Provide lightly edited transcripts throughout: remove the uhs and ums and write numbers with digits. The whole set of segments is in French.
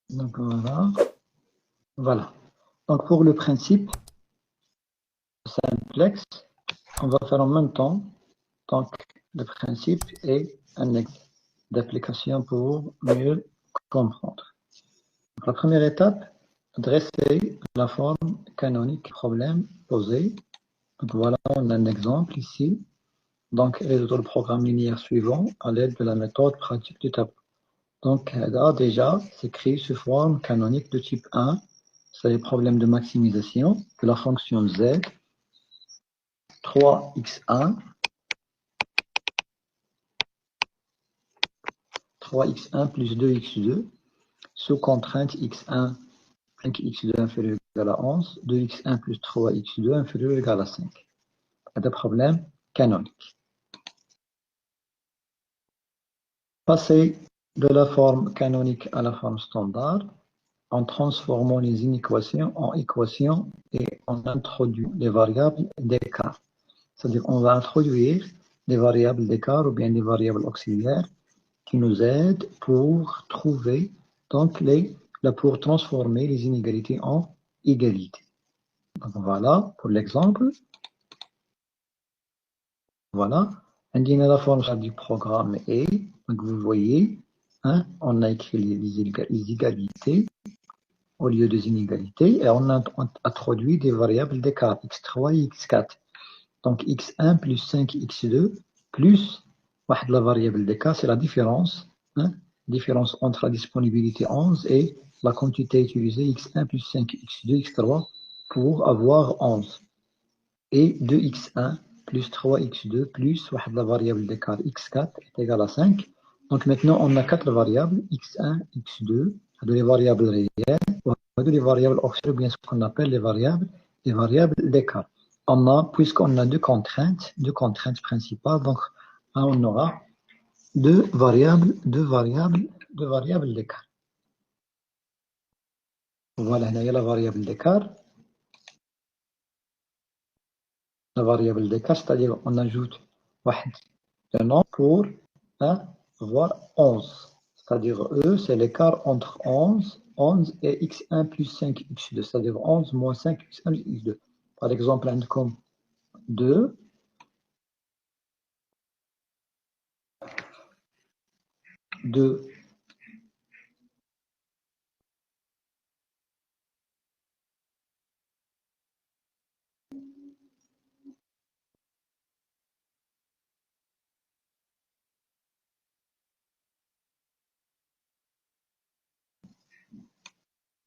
Donc voilà. Voilà. Donc pour le principe simplex, on va faire en même temps. Donc le principe est un exemple d'application pour mieux comprendre. Donc, la première étape, dresser la forme canonique problème posé. Donc voilà, on a un exemple ici. Donc résoudre le programme linéaire suivant à l'aide de la méthode pratique du tableau. Donc là déjà, c'est écrit sous forme canonique de type 1. C'est le problème de maximisation de la fonction z 3x1 plus 2x2 sous contrainte x1 5x2 inférieur ou égal à 11, 2x1 plus 3x2 inférieur ou égal à 5. C'est un problème canonique. Passer de la forme canonique à la forme standard en transformant les inéquations en équations et on introduit les variables d'écart. C'est-à-dire qu'on va introduire des variables d'écart ou bien des variables auxiliaires qui nous aident pour trouver, donc pour transformer les inégalités en égalités. Donc voilà, pour l'exemple, voilà, indiquer la forme du programme est, donc vous voyez, hein, on a écrit les égalités au lieu des inégalités et on a introduit des variables d'écart, x3 et x4. Donc x1 plus 5x2 plus la variable d'écart, c'est la différence, hein, différence entre la disponibilité 11 et la quantité utilisée x1 plus 5x2, x3 pour avoir 11. Et 2x1 plus 3x2 plus la variable d'écart x4 est égal à 5. Donc maintenant, on a quatre variables, x1, x2, les variables réelles, les variables auxiliaires, bien ce qu'on appelle les variables d'écart. Puisqu'on a deux contraintes principales, donc on aura deux variables d'écart. Voilà, il y a la variable d'écart. La variable d'écart, c'est-à-dire on ajoute un nombre pour avoir 11. C'est-à-dire E, c'est l'écart entre 11 et x1 plus 5 x2, c'est-à-dire 11 moins 5 x1 plus x2. Par exemple, comme 2, 2,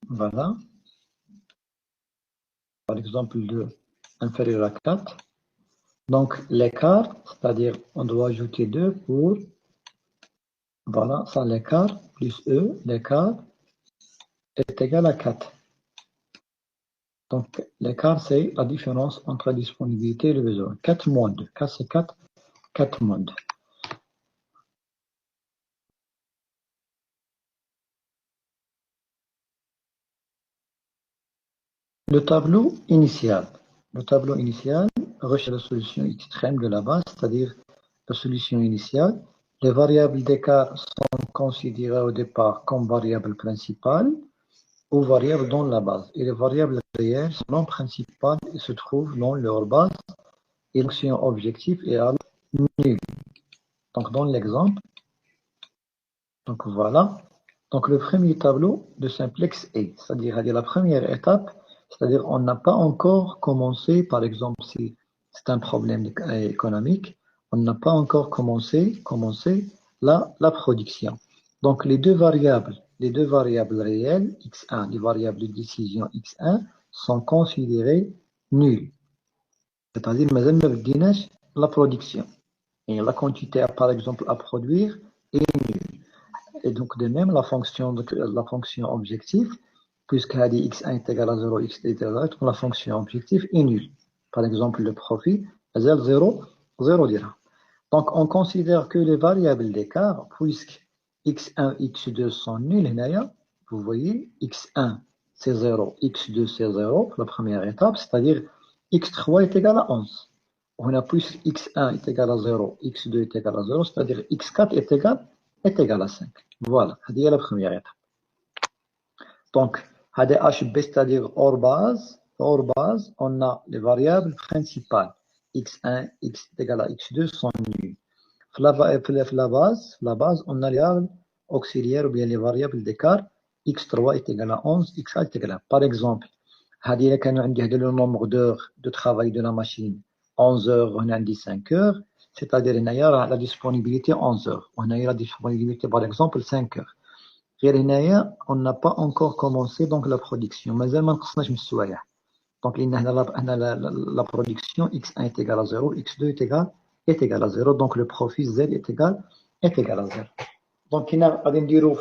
voilà. Par exemple, 2 inférieur à 4. Donc, l'écart, c'est-à-dire on doit ajouter 2 pour, voilà, ça l'écart, plus E, l'écart est égal à 4. Donc, l'écart, c'est la différence entre la disponibilité et le besoin. 4 moins 2. 4, c'est 4. 4 moins 2. Le tableau initial. Le tableau initial recherche la solution extrême de la base, c'est-à-dire la solution initiale. Les variables d'écart sont considérées au départ comme variables principales ou variables dans la base. Et les variables réelles sont non principales et se trouvent dans leur base. Et l'action objective est alors nulle. Donc dans l'exemple, donc voilà. Donc le premier tableau de simplex est, c'est-à-dire la première étape, c'est-à-dire on n'a pas encore commencé, par exemple si c'est un problème économique, on n'a pas encore commencé la production. Donc les deux variables réelles, x1, les variables de décision x1, sont considérées nulles. C'est-à-dire la production. Et la quantité, par exemple, à produire est nulle. Et donc, de même, la fonction objective, puisque x1 est égal à 0, x2 est égal à 0, la fonction objective est nulle. Par exemple, le profit est 0, 0 dirham. Donc, on considère que les variables d'écart, puisque x1 et x2 sont nuls, vous voyez, x1 c'est 0, x2 c'est 0, la première étape, c'est-à-dire x3 est égal à 11. On a plus x1 est égal à 0, x2 est égal à 0, c'est-à-dire x4 est égal à 5. Voilà, c'est la première étape. Donc, HB, c'est-à-dire hors base, on a les variables principales. X1, X est égal à X2 sont nuls. La base, on a les variables auxiliaires ou bien les variables d'écart. X3 est égal à 11, X4 est égal à 1. Par exemple, le nombre d'heures de travail de la machine, 11 heures, on a dit 5 heures, c'est-à-dire qu'il y a la disponibilité 11 heures. On a la disponibilité, par exemple, 5 heures. On n'a pas encore commencé donc la production. Mais donc, la production, x1 est égal à 0, x2 est égal à 0. Donc, le profit z est égal à 0. Donc, il y a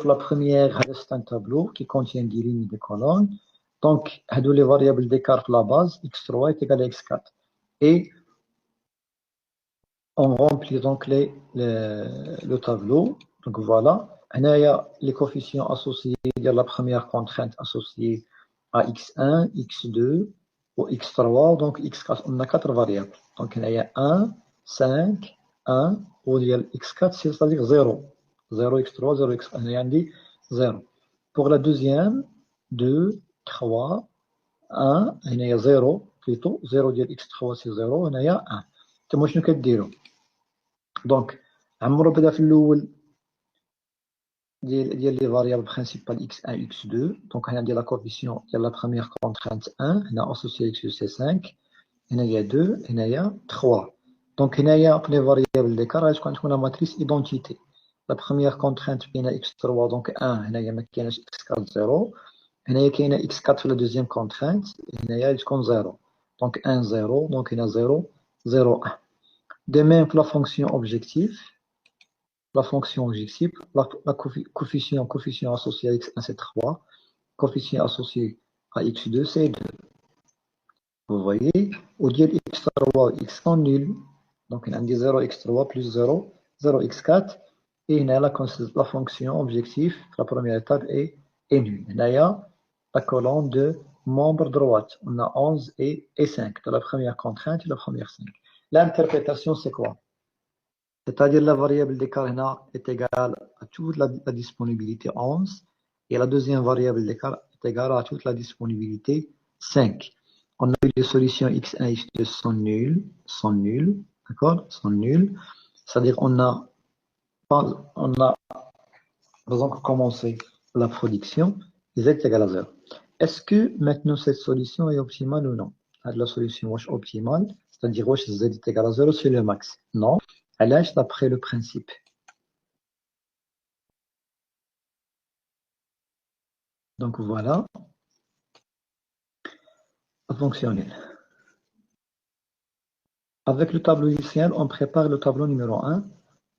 la première, c'est un tableau qui contient des lignes de colonnes. Donc, les variables d'écart la base, x3 est égal à x4. Et on remplit donc le tableau. Donc, voilà. Il y a les coefficients associés, il y a la première contrainte associée à x1, x2 ou x3. Donc, x4, on a 4 variables. Donc, il y a 1, 5, 1, ou il y a x4, c'est-à-dire 0. 0, x3, 0, x4. Il y a 0. Pour la deuxième, 2, 3, 1, il y a 0 plutôt. 0 ديال x3 c'est 0, il y a 1. انتم شنو كديروا؟ دونك عمرو بدا في الاول ديال لي فاريابل برينسيبال x1 x2. دونك هنا ندير لا كوفيسيون ديال لا بروميير كونترانت 1. هنا اسوسيي x2 سي 5. هنايا 2. هنايا 3. دونك هنايا في لي فاريابل ديكار غتكون عندكم لا ماتريس ايدونتيتي. لا بروميير كونترانت كاينه x3 دونك 1. هنايا ما كايناش x4 0. هنايا كاينه x4 في لا دوزيام كونترانت. هنايا تكون 0. دونك 1 0. دونك هنا 0 0 1. De même que la fonction objectif, la coefficient associé à x1 c'est 3, coefficient associé à x2 c'est 2. Vous voyez, au lieu de x3, x sont nuls. Donc on a 0 x3 plus 0, 0 x4. Et il y a la fonction objectif, la première étape est nulle. Il y a la colonne de membre droite. On a 11 et 5. Dans la première contrainte et la première 5. L'interprétation c'est quoi? C'est-à-dire la variable d'écart est égale à toute la disponibilité 11 et la deuxième variable d'écart est égale à toute la disponibilité 5. On a eu les solutions x1 et x2 sont nulles, d'accord, sont nulles. C'est-à-dire on a donc commencé la production et z est égal à 0. Est-ce que maintenant cette solution est optimale ou non? La solution optimale, c'est-à-dire z est égal à 0, c'est le max. Non. Elle est d'après le principe. Donc voilà, fonctionnel. Avec le tableau initial, on prépare le tableau numéro 1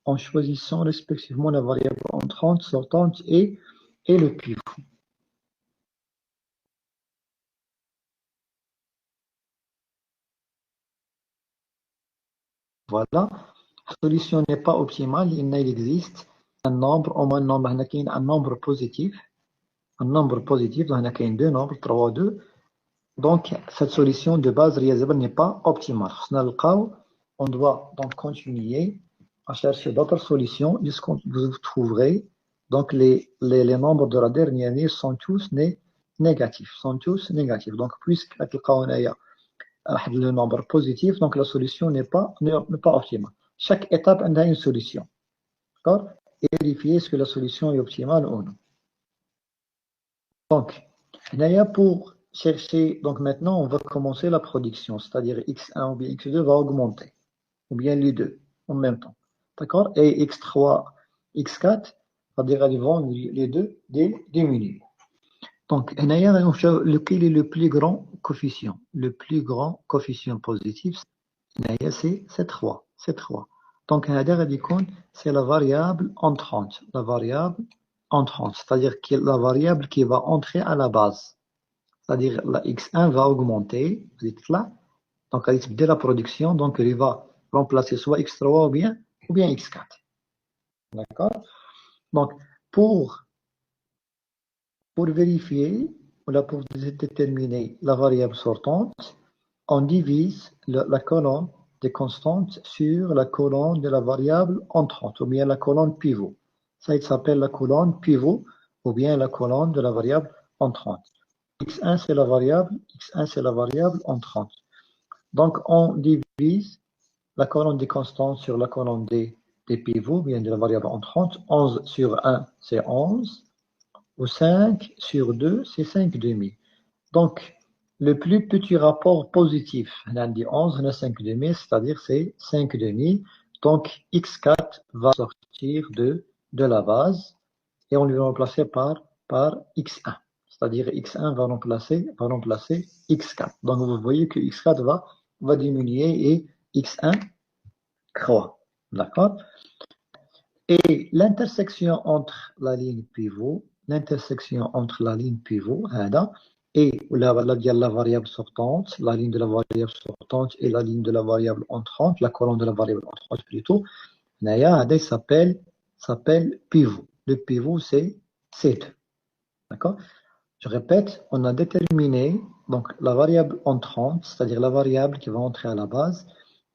en choisissant respectivement la variable entrante, sortante et le pivot. Voilà. La solution n'est pas optimale, il existe un nombre, au moins un nombre positif. Un nombre positif, donc il y a deux nombres, 3, 2. Donc, cette solution de base n'est pas optimale. On doit donc continuer à chercher d'autres solutions jusqu'à vous trouverez. Donc, les nombres de la dernière ligne sont tous négatifs. Donc, puisque on a le nombre positif, donc la solution n'est pas optimale. Chaque étape a une solution. D'accord? Et vérifier est-ce que la solution est optimale ou non. Donc, pour chercher, donc maintenant on va commencer la production, c'est-à-dire x1 ou bien x2 va augmenter, ou bien les deux en même temps. D'accord? Et x3, x4, c'est-à-dire ils vont les deux diminuer. Donc, lequel est le plus grand coefficient? Le plus grand coefficient positif, c'est 3. C'est 3. Donc, c'est la variable entrante. La variable entrante, c'est-à-dire la variable qui va entrer à la base. C'est-à-dire la x1 va augmenter, donc elle va la production, donc elle va remplacer soit x3 ou bien x4. D'accord? Donc, pour vérifier, ou pour déterminer la variable sortante, on divise la colonne des constantes sur la colonne de la variable entrante, ou bien la colonne pivot. Ça, il s'appelle la colonne pivot, ou bien la colonne de la variable en 30. x1, c'est la variable, x1, c'est la variable en 30. Donc, on divise la colonne des constantes sur la colonne des pivots, bien de la variable en 30. 11 sur 1, c'est 11. Ou 5 sur 2, c'est 5 demi. Donc, le plus petit rapport positif, on a dit 11, on a 5 demi, c'est-à-dire c'est 5 demi. Donc, x4 va sortir de la base et on lui va remplacer par x1. C'est-à-dire x1 va remplacer x4. Donc, vous voyez que x4 va diminuer et x1 croît. D'accord? Et l'intersection entre la ligne pivot, et la variable sortante, la ligne de la variable sortante et la ligne de la variable entrante, la colonne de la variable entrante plutôt, s'appelle pivot. Le pivot, c'est C2. D'accord? Je répète, on a déterminé donc la variable entrante, c'est-à-dire la variable qui va entrer à la base,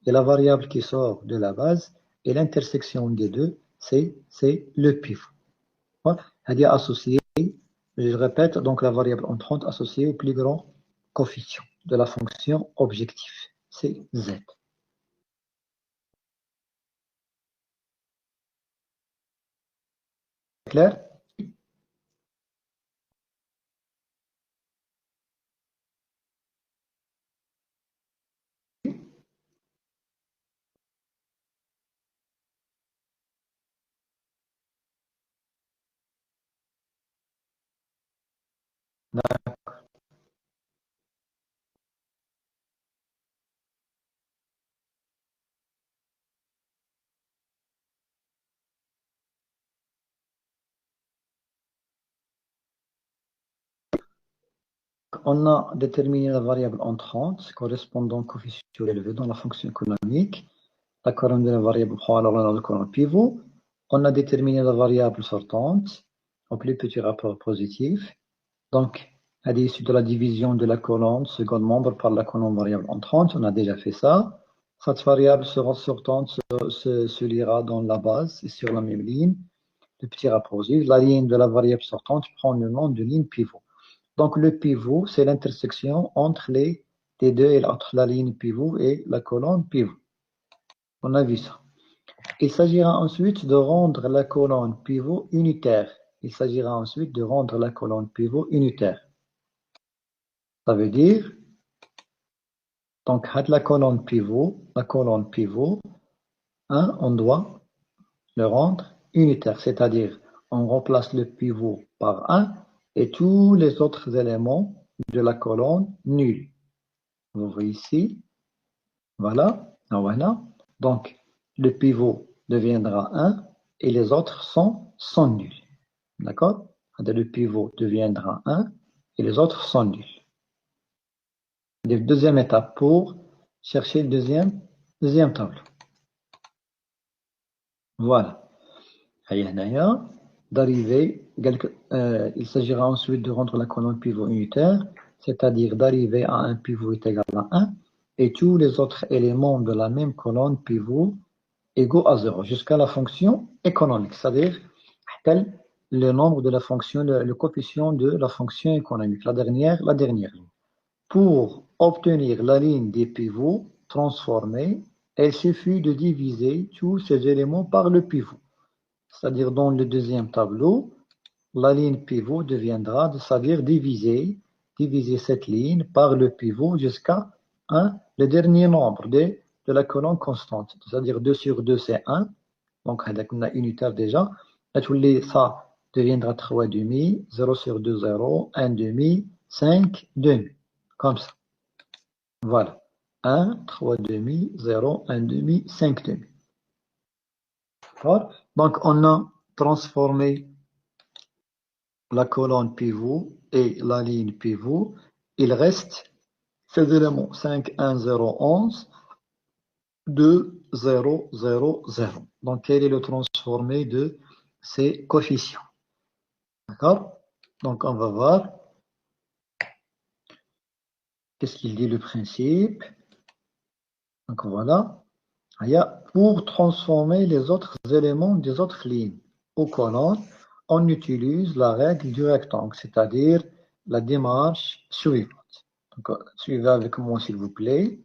et la variable qui sort de la base, et l'intersection des deux, c'est le pivot. Elle est associée, je répète, donc la variable entrante associée au plus grand coefficient de la fonction objectif, c'est z. Clair? On a déterminé la variable entrante correspondant au coefficient élevé dans la fonction économique. La colonne de la variable alors la colonne pivot. On a déterminé la variable sortante au plus petit rapport positif. Donc, à l'issue de la division de la colonne second membre par la colonne variable entrante, on a déjà fait ça. Cette variable sortante se lira dans la base et sur la même ligne. Le petit rapport positif. La ligne de la variable sortante prend le nom de ligne pivot. Donc, le pivot, c'est l'intersection entre les deux, et entre la ligne pivot et la colonne pivot. On a vu ça. Il s'agira ensuite de rendre la colonne pivot unitaire. Ça veut dire, donc, la colonne pivot, hein, on doit le rendre unitaire. C'est-à-dire, on remplace le pivot par 1 et tous les autres éléments de la colonne nuls. Vous voyez ici, voilà. Donc, le pivot deviendra 1 et les autres sont nuls. D'accord? Le pivot deviendra 1 et les autres sont nuls. Deuxième étape pour chercher le deuxième tableau. Voilà. D'arriver, il s'agira ensuite de rendre la colonne pivot unitaire, c'est-à-dire d'arriver à un pivot est égal à 1 et tous les autres éléments de la même colonne pivot égaux à 0 jusqu'à la fonction économique, c'est-à-dire le nombre de la fonction, le coefficient de la fonction économique, la dernière ligne. Pour obtenir la ligne des pivots transformée, il suffit de diviser tous ces éléments par le pivot. C'est-à-dire dans le deuxième tableau, la ligne pivot deviendra, c'est-à-dire diviser cette ligne par le pivot jusqu'à le dernier nombre de la colonne constante. C'est-à-dire 2 sur 2, c'est 1. Donc, on a unitaire déjà. Ça deviendra 3 demi, 0 sur 2, 0, 1 demi, 5 demi. Comme ça. Voilà. 1, 3 demi, 0, 1 demi, 5 demi. Donc, on a transformé la colonne pivot et la ligne pivot. Il reste ces éléments 5, 1, 0, 11, 2, 0, 0, 0. Donc, quel est le transformé de ces coefficients? D'accord? Donc, on va voir. Qu'est-ce qu'il dit le principe? Donc, voilà. Pour transformer les autres éléments des autres lignes aux colonnes, on utilise la règle du rectangle, c'est-à-dire la démarche suivante. Donc, suivez avec moi s'il vous plaît.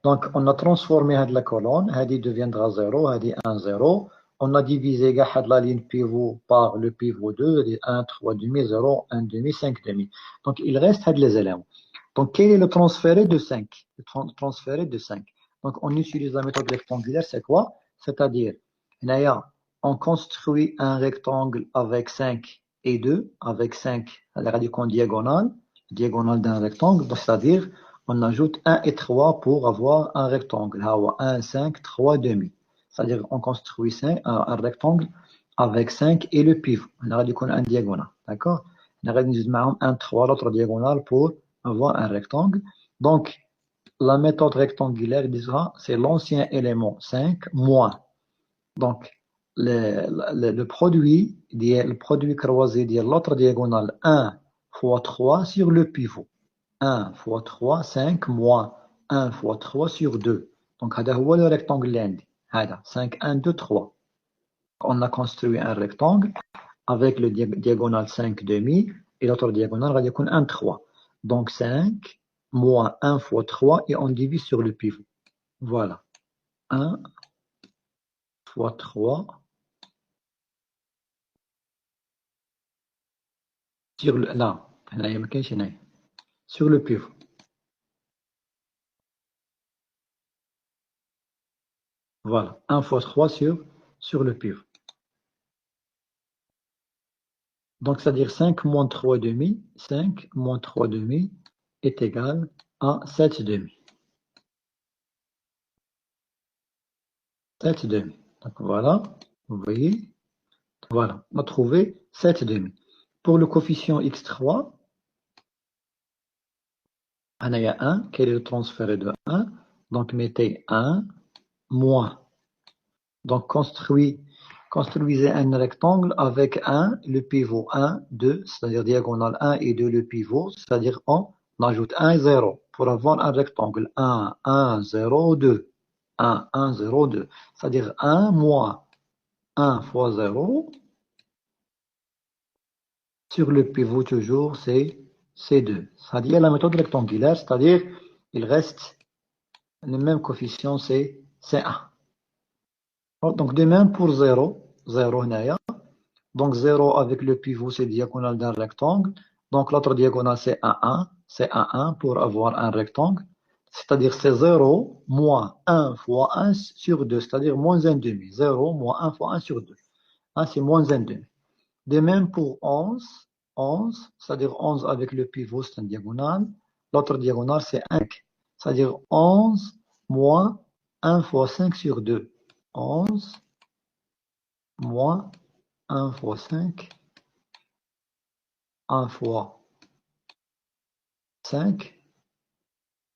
Donc, on a transformé la colonne, elle deviendra 0, elle est 1, 0. On a divisé la ligne pivot par le pivot 2, elle est 1, 3 demi, 0, 1 demi, 5 demi. Donc, il reste les éléments. Donc, quel est le transféré de 5? Le transféré de 5. Donc, on utilise la méthode rectangulaire, c'est quoi? C'est-à-dire, on construit un rectangle avec 5 et 2, avec 5, la radicale diagonale d'un rectangle, c'est-à-dire, on ajoute 1 et 3 pour avoir un rectangle. 1, 5, 3 demi. C'est-à-dire on construit un rectangle avec 5 et le pivot. On a dit qu'on a un diagonal. D'accord? On a dit 1, 3, l'autre diagonale pour avoir un rectangle. Donc, la méthode rectangulaire disera c'est l'ancien élément 5 moins. Donc, le produit croisé de l'autre diagonale 1 fois 3 sur le pivot. 1 fois 3, 5 moins 1 fois 3 sur 2. Donc, c'est le rectangle lundi. 5, 1, 2, 3. On a construit un rectangle avec le diagonale 5 demi et l'autre diagonale va dire 1, 3. Donc, 5 moins 1 fois 3 et on divise sur le pivot. Voilà. 1 fois 3 sur le, là. Sur le pivot. Voilà. 1 fois 3 sur le pivot. Donc, c'est-à-dire 5 moins 3 demi, 5 moins 3 demi est égal à 7 demi. 7 demi. Donc, voilà, vous voyez, voilà, on a trouvé 7 demi. Pour le coefficient x3, il y a 1, quel est le transfert de 1? Donc, mettez 1 moins. Donc, construisez un rectangle avec 1, le pivot 1, 2, c'est-à-dire diagonale 1 et 2, le pivot, c'est-à-dire on ajoute 1 et 0 pour avoir un rectangle 1, 1, 0, 2. 1, 1, 0, 2. C'est-à-dire 1 moins 1 fois 0 sur le pivot toujours, c'est 2. C'est-à-dire la méthode rectangulaire, c'est-à-dire il reste le même coefficient, c'est 1. Donc de même pour 0, 0 naya. Donc 0 avec le pivot, c'est diagonale d'un rectangle. Donc l'autre diagonale, c'est 1, 1. C'est 1, 1 pour avoir un rectangle. C'est-à-dire c'est 0 moins 1 fois 1 sur 2, c'est-à-dire moins 1 demi. 0 moins 1 fois 1 sur 2. 1, c'est moins 1 demi. De même pour 11, c'est-à-dire 11 avec le pivot, c'est un diagonale. L'autre diagonale, c'est 1. C'est-à-dire 11 moins 1 fois 5 sur 2. 11 moins 1 fois 5, 1 fois 5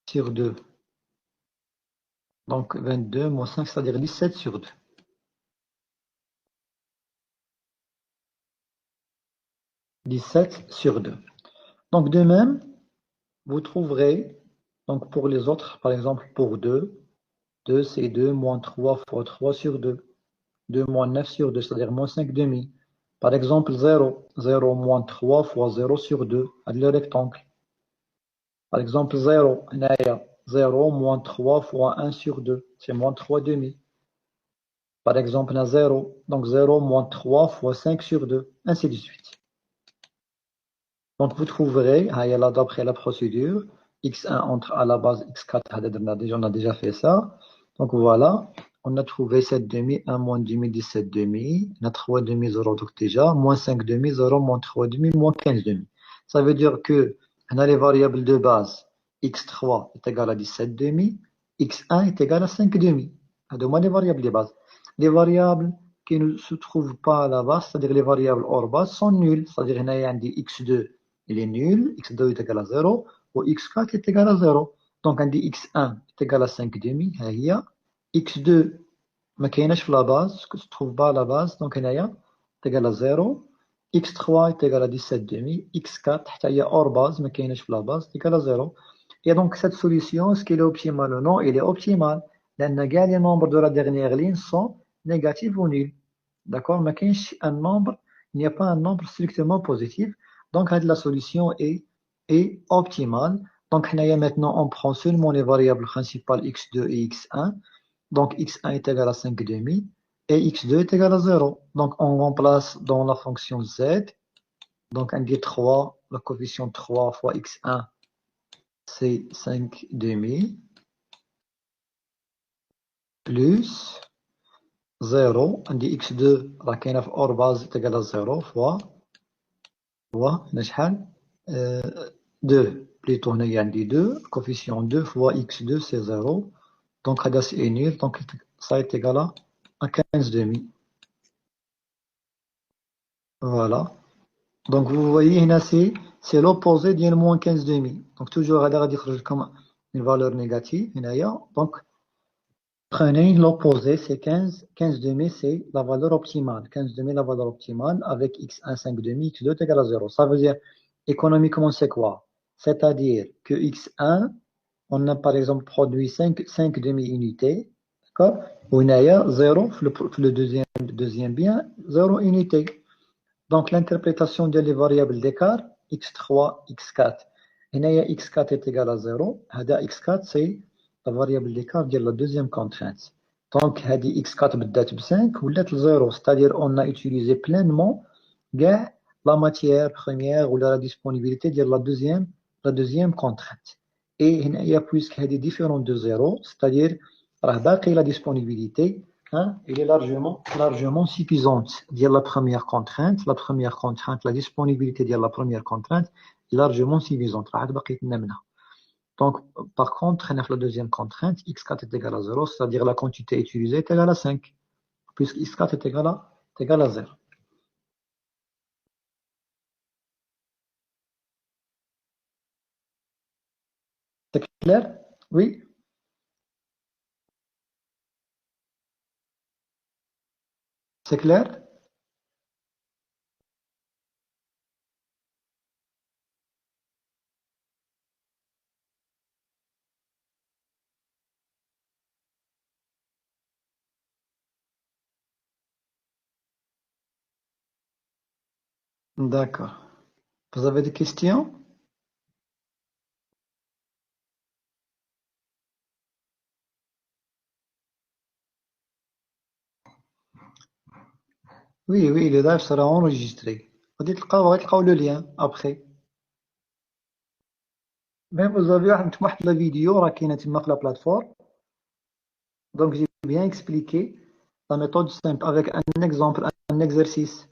sur 2. Donc 22 moins 5, c'est-à-dire 17 sur 2. 17 sur 2. Donc de même, vous trouverez, donc pour les autres, par exemple pour 2, 2 c'est 2 moins 3 fois 3 sur 2. 2 moins 9 sur 2, c'est-à-dire moins 5 demi. Par exemple 0, 0 moins 3 fois 0 sur 2, le rectangle. Par exemple 0, 0 moins 3 fois 1 sur 2, c'est moins 3 demi. Par exemple, 0, donc 0 moins 3 fois 5 sur 2, ainsi de suite. Donc vous trouverez, là d'après la procédure, x1 entre à la base x4, on a déjà fait ça. Donc voilà, on a trouvé 7 demi, 1 moins demi, 17 demi, on a 3 demi, 0 donc déjà, moins 5 demi, 0 moins 3 demi, moins 15 demi. Ça veut dire que on a les variables de base, x3 est égal à 17 demi, x1 est égal à 5 demi. Demande les variables de base. Les variables qui ne se trouvent pas à la base, c'est-à-dire les variables hors base, sont nulles. C'est-à-dire qu'il y a x2, il est nul, x2 est égal à 0, ou x4 est égal à 0. Donc on dit x1 est égal à 5 demi, x2 ما كايناش في la base, que se trouve pas à la base, donc هنايا est égal à 0, x3 est égal à 17 demi, x4 حتى هي hors base, ما كايناش في la base, est égal à 0. Et donc cette solution, est-ce qu'elle est optimale ou non? Elle est optimale. لأن كاع les nombres de la dernière ligne sont négatifs ou nuls. D'accord? ما كاينش un nombre, il n'y a pas un nombre strictement positif. Donc, la solution est optimale. Donc, maintenant, on prend seulement les variables principales x2 et x1. Donc, x1 est égal à 5,5 et x2 est égal à 0. Donc, on remplace dans la fonction z. Donc, on dit 3, le coefficient 3 fois x1, c'est 5,5 plus 0. On dit x2, la كاينة hors base est égal à 0 fois 2. Plutôt, on a dit 2. Coefficient 2 fois x2, c'est 0. Donc, c'est nul. Donc, ça est égal à 15,5. Voilà. Donc, vous voyez, c'est l'opposé de moins 15,5. Donc, toujours, on va dire comme une valeur négative. Donc, prenez l'opposé, c'est 15. 15,5, c'est la valeur optimale. 15,5, la valeur optimale, avec x1, 5,5, x2 est égal à 0. Ça veut dire, économiquement, c'est quoi? C'est-à-dire que x1, on a par exemple produit 5 demi-unités, d'accord? Ou il y a 0, le deuxième bien, 0 unité. Donc, l'interprétation des variables d'écart, x3, x4. Il y a x4 est égal à 0. x4, c'est la variable d'écart de la deuxième contrainte. Donc, x4 est 5 ou 0. C'est-à-dire on a utilisé pleinement la matière première ou la disponibilité de la deuxième contrainte. Et il y a puisqu'elle est différente de 0, c'est-à-dire la disponibilité, hein, elle est largement suffisante. Dire la première contrainte, la disponibilité de la première contrainte est largement suffisante. Donc, par contre, la deuxième contrainte, x4 est égal à 0, c'est-à-dire la quantité utilisée est égale à 5, puisque x4 est égal à 0. C'est clair? Oui? C'est clair? D'accord. Vous avez des questions? Oui, oui, le live sera enregistré. Vous dites le lien après. Même vous avez la vidéo qui est sur la plateforme. Donc, j'ai bien expliqué la méthode simple avec un exemple, un exercice.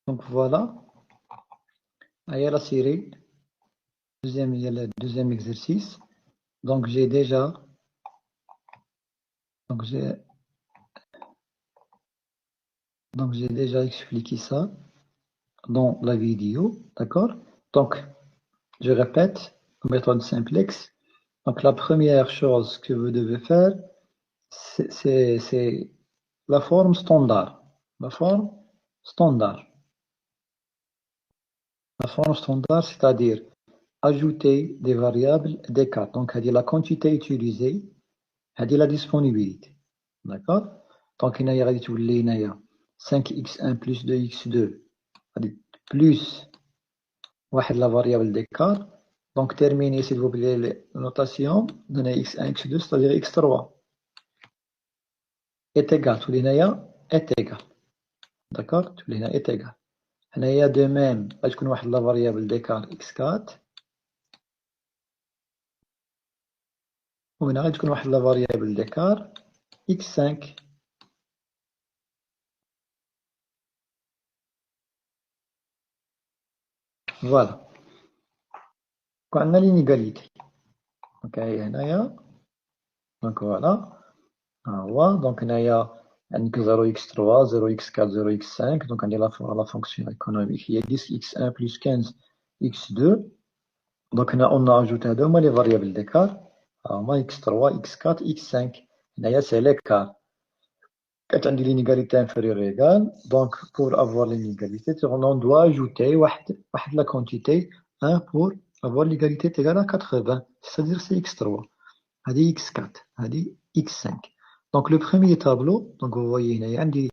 Donc, voilà. Il y a la série. Il y a le deuxième exercice. Donc, j'ai déjà. Donc, j'ai déjà expliqué ça dans la vidéo. D'accord? Donc, je répète, méthode simplex. Donc, la première chose que vous devez faire, c'est la forme standard. La forme standard. La forme standard, c'est-à-dire ajouter des variables d'écart. Donc, c'est la quantité utilisée, c'est la disponibilité. D'accord? Donc, il y a 5x1 plus 2x2 plus la variable d'écart. Donc, terminez, s'il vous plaît, la notation. Donnez x1, x2, c'est-à-dire x3 est égal. Tout est égal. D'accord? Tout est égal. هنايا de même, غتكون واحد la variable d'écart x4 وهنا غادي تكون واحد لا فاريابل d'écart x5. فوالا عندنا l'inégalité. دونك هاهي هنايا، دونك فوالا ها هو. دونك هنايا عندك 0x3 0x4 0x5. دونك عندي لا فونكسيون ايكونوميك هي 10x1 plus 15x2. دونك هنا اون اجوت هادو هما لي فاريابل d'écart. ها هما x3 x4 x5. هنايا سي l'écart. كانت عندي l'inégalité inférieure ou égale. Donc pour avoir l'inégalité, on doit ajouter واحد la quantité 1 pour avoir l'égalité est égale à 80. C'est-à-dire c'est x3. هذه x4. هذه x5. Donc le premier tableau, donc vous voyez هنايا عندي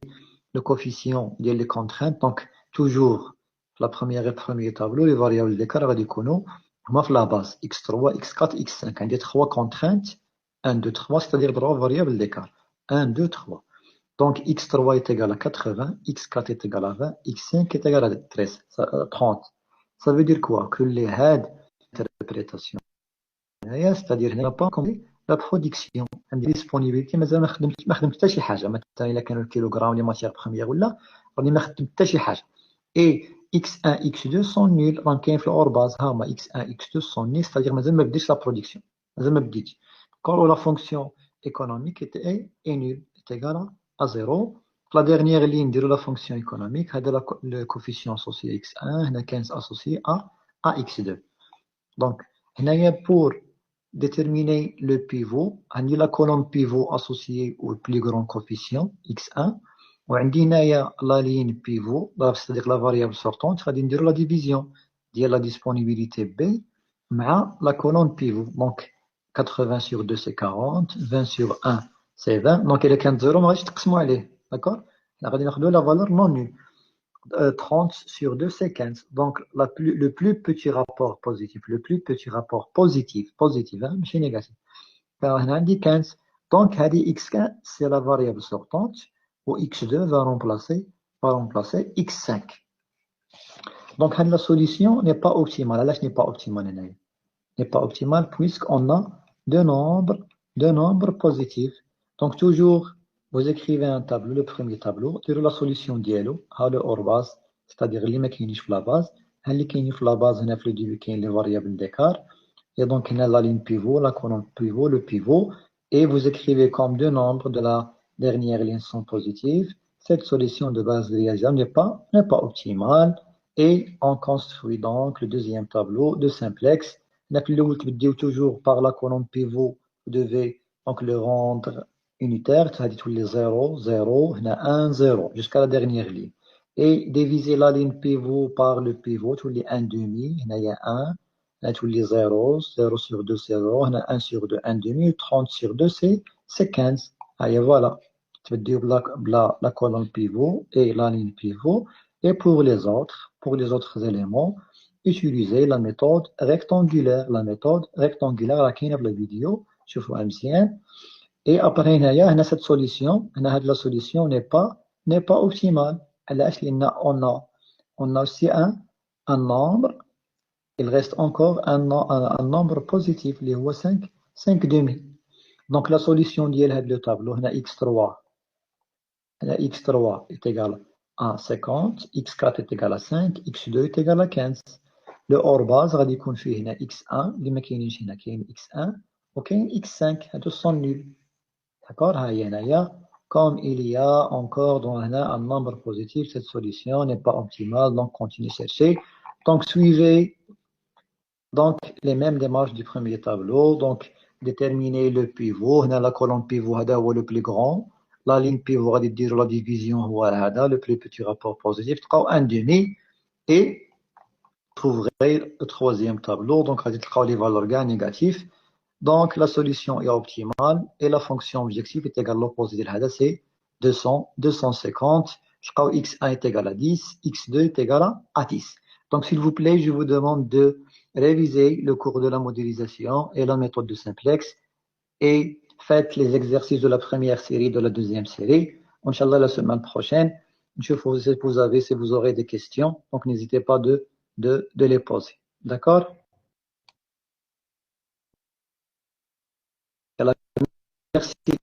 le coefficient ديال les contraintes. Donc toujours la première et le premier tableau, les variables d'écart غادي يكونوا هما في la base x3 x4 x5. عندي 3 contraintes 1 2 3, c'est-à-dire 3 variables d'écart 1 2 3. Donc x3 est égal à 80, x4 est égal à 20, x5 est égal à 30. Ça veut dire quoi? Que les had interprétation, c'est-à-dire هنا pas comme la production عندي disponibilité مازال ما خدمت حتى شي حاجه. مثلا الا كانوا الكيلوغرام لي ماتيير بروميير ولا راني ما خدمت حتى شي حاجه. اي x1 x2 sont nuls. راه كاين في الاورباز ها هما x1 x2 sont nuls, c'est-à-dire مازال ما بديتش لا برودكسيون. مازال ما بديتش. كون la fonction économique est nulle, est égale à 0. La dernière ligne de la fonction économique, le coefficient associé x1, هنا كان associé à x2. Donc, pour déterminer le pivot, on a la colonne pivot associée au plus grand coefficient x1. On a la ligne pivot, c'est-à-dire la variable sortante, on va la division de la disponibilité B avec la colonne pivot. Donc 80 sur 2 c'est 40, 20 sur 1 c'est 20. Donc il y a 0, on va aller. D'accord? On va la valeur non nulle. 30 sur 2 c'est 15. Donc le plus petit rapport positif, positif, hein, ماشي négatif. Alors, on a dit 15. Donc, x1, c'est la variable sortante, où x2 va remplacer x5. Donc, la solution n'est pas optimale. Là, ce n'est pas optimal. N'est pas optimal puisqu'on a deux nombres positifs. Donc, toujours, vous écrivez un tableau, le premier tableau, de la solution dielo, à le hors base, c'est-à-dire les mecs qui la base. Les qui la base, on a fait les variables d'écart. Et donc, on a la ligne pivot, la colonne pivot, le pivot. Et vous écrivez comme deux nombres de la dernière ligne sont positifs. Cette solution de base de diagramme n'est pas optimale. Et on construit donc le deuxième tableau de simplex. Toujours par la colonne pivot, vous devez donc le rendre unitaire, c'est-à-dire tous les 0, 0, 1, 0, jusqu'à la dernière ligne. Et diviser la ligne pivot par le pivot, tous les 1 demi, il y a 1, tous les 0, 0 sur 2 c'est 0, 1 sur 2, 1 demi, 30 sur 2 c'est 15. Et voilà, tu veux dire la colonne pivot et la ligne pivot. Et pour les autres éléments, utiliser la méthode rectangulaire. La méthode rectangulaire, la كاينه في la vidéo, شوفوها مزيان. Et après, cette solution, la solution n'est pas optimale. On a aussi un nombre, il reste encore un nombre positif, les 5 demi. Donc la solution de le tableau, x3 est égal à 50, x4 est égal à 5, x2 est égal à 15. Le hors base غادي يكون فيه هنا x1 اللي ما كاينينش هنا كاين x1 وكاين x5 هادو sont nuls. D'accord? Comme il y a encore dans un nombre positif, cette solution n'est pas optimale, donc continuez à chercher. Donc suivez donc les mêmes démarches du premier tableau. Donc déterminer le pivot. La colonne pivot هو le plus grand. La ligne pivot غادي ديروا la division هو هذا le plus petit rapport positif. تلقاو un demi et trouverez le troisième tableau. Donc غادي تلقاو les valeurs gain négatives. Donc, la solution est optimale et la fonction objective est égale à l'opposé de هذا, c'est 250. x1 est égal à 10, x2 est égal à 10. Donc, s'il vous plaît, je vous demande de réviser le cours de la modélisation et la méthode de simplex et faites les exercices de la première série, de la deuxième série. Inch'Allah, la semaine prochaine, si vous aurez des questions, donc n'hésitez pas de les poser. D'accord? Merci.